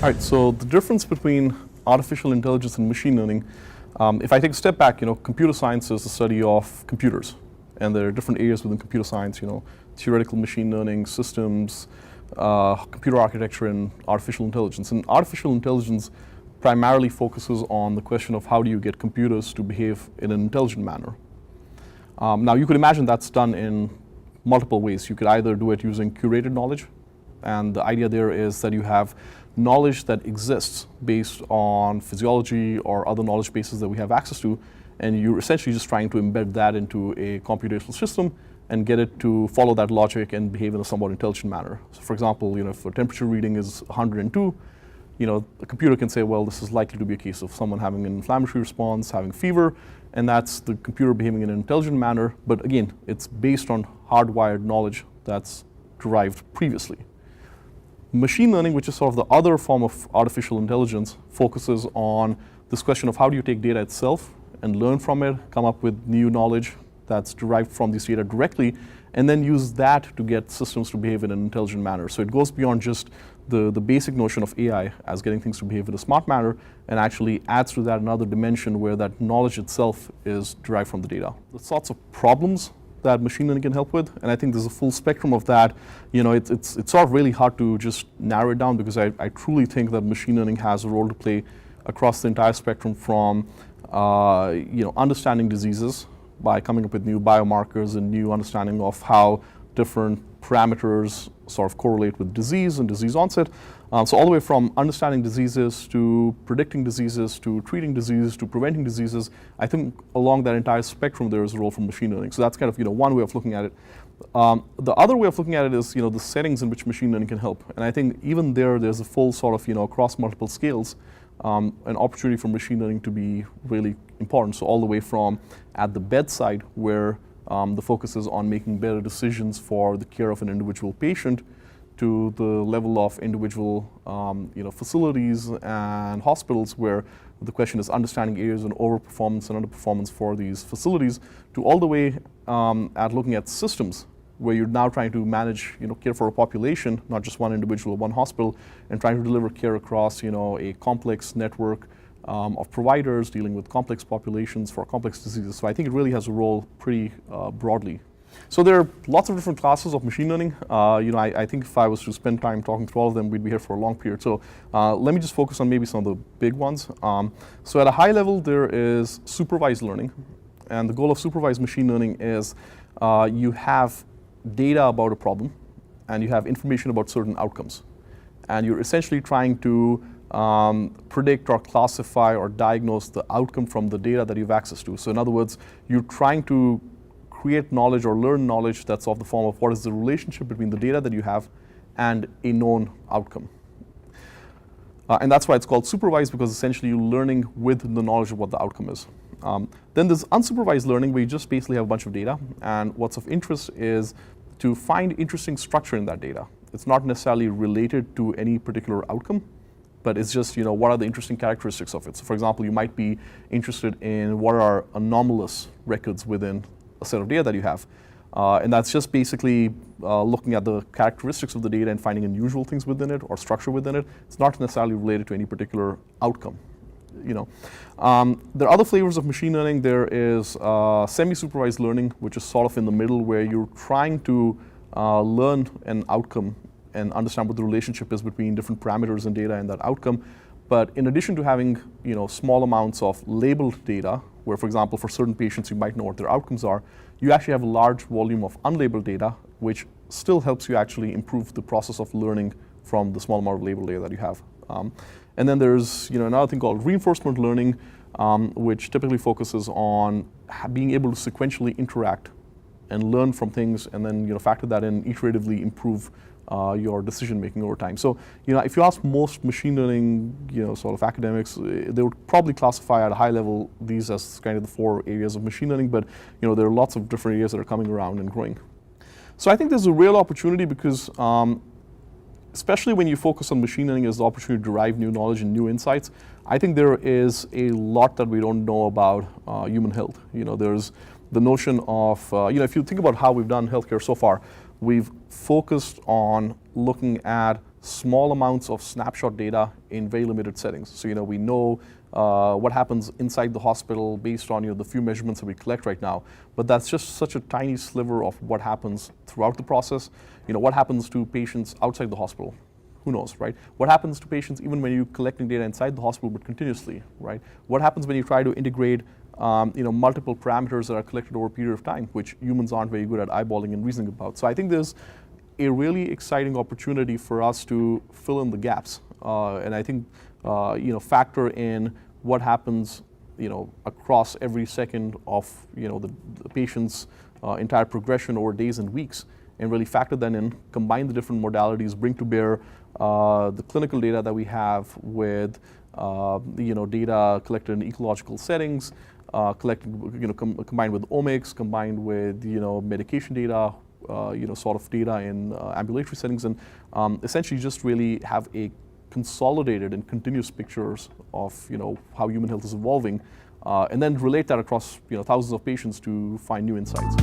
All right, so the difference between artificial intelligence and machine learning, if I take a step back, computer science is the study of computers, and there are different areas within computer science, theoretical machine learning, systems, computer architecture, and artificial intelligence. And artificial intelligence primarily focuses on the question of how do you get computers to behave in an intelligent manner. Now, you could imagine that's done in multiple ways. You could either do it using curated knowledge, and the idea there is that you have knowledge that exists based on physiology or other knowledge bases that we have access to, and you're essentially just trying to embed that into a computational system and get it to follow that logic and behave in a somewhat intelligent manner. So for example, if a temperature reading is 102, the computer can say, well, this is likely to be a case of someone having an inflammatory response, having fever, and that's the computer behaving in an intelligent manner. But again, it's based on hardwired knowledge that's derived previously. Machine learning, which is sort of the other form of artificial intelligence, focuses on this question of how do you take data itself and learn from it, come up with new knowledge that's derived from these data directly, and then use that to get systems to behave in an intelligent manner. So it goes beyond just the basic notion of AI as getting things to behave in a smart manner, and actually adds to that another dimension where that knowledge itself is derived from the data. The sorts of problems that machine learning can help with, and I think there's a full spectrum of that. It's sort of really hard to just narrow it down, because I truly think that machine learning has a role to play across the entire spectrum, from understanding diseases by coming up with new biomarkers and new understanding of how different parameters sort of correlate with disease and disease onset. So all the way from understanding diseases to predicting diseases to treating diseases to preventing diseases, I think along that entire spectrum there is a role for machine learning. So that's kind of one way of looking at it. The other way of looking at it is the settings in which machine learning can help. And I think even there's a full sort of across multiple scales, an opportunity for machine learning to be really important. So all the way from at the bedside, where the focus is on making better decisions for the care of an individual patient, to the level of individual facilities and hospitals, where the question is understanding areas of overperformance and underperformance for these facilities, to all the way at looking at systems, where you're now trying to manage care for a population, not just one individual or one hospital, and trying to deliver care across a complex network of providers dealing with complex populations for complex diseases. So I think it really has a role pretty broadly. So there are lots of different classes of machine learning. I think if I was to spend time talking through all of them, we'd be here for a long period. So let me just focus on maybe some of the big ones. So at a high level, there is supervised learning. And the goal of supervised machine learning is you have data about a problem, and you have information about certain outcomes. And you're essentially trying to predict or classify or diagnose the outcome from the data that you have access to. So in other words, you're trying to create knowledge or learn knowledge that's of the form of what is the relationship between the data that you have and a known outcome. And that's why it's called supervised, because essentially you're learning with the knowledge of what the outcome is. Then there's unsupervised learning, where you just basically have a bunch of data, and what's of interest is to find interesting structure in that data. It's not necessarily related to any particular outcome, but it's just, what are the interesting characteristics of it. So for example, you might be interested in what are anomalous records within a set of data that you have. And that's just basically looking at the characteristics of the data and finding unusual things within it or structure within it. It's not necessarily related to any particular outcome. There are other flavors of machine learning. There is semi-supervised learning, which is sort of in the middle, where you're trying to learn an outcome and understand what the relationship is between different parameters in data and that outcome. But in addition to having small amounts of labeled data, where for example for certain patients you might know what their outcomes are, you actually have a large volume of unlabeled data, which still helps you actually improve the process of learning from the small amount of labeled data that you have. And then there's another thing called reinforcement learning, which typically focuses on being able to sequentially interact and learn from things, and then factor that in, iteratively improve your decision making over time. So if you ask most machine learning sort of academics, they would probably classify at a high level these as kind of the 4 areas of machine learning, but there are lots of different areas that are coming around and growing. So I think there's a real opportunity, because especially when you focus on machine learning as the opportunity to derive new knowledge and new insights, I think there is a lot that we don't know about human health. There's the notion of, if you think about how we've done healthcare so far, we've focused on looking at small amounts of snapshot data in very limited settings. So we know what happens inside the hospital based on the few measurements that we collect right now, but that's just such a tiny sliver of what happens throughout the process. What happens to patients outside the hospital? Who knows, right? What happens to patients even when you're collecting data inside the hospital but continuously, right? What happens when you try to integrate multiple parameters that are collected over a period of time, which humans aren't very good at eyeballing and reasoning about? So I think there's a really exciting opportunity for us to fill in the gaps, and I think factor in what happens across every second of the patient's entire progression over days and weeks, and really factor that in, combine the different modalities, bring to bear the clinical data that we have with data collected in ecological settings, combined with omics, combined with medication data, sort of data in ambulatory settings, and essentially just really have a consolidated and continuous pictures of how human health is evolving, and then relate that across thousands of patients to find new insights.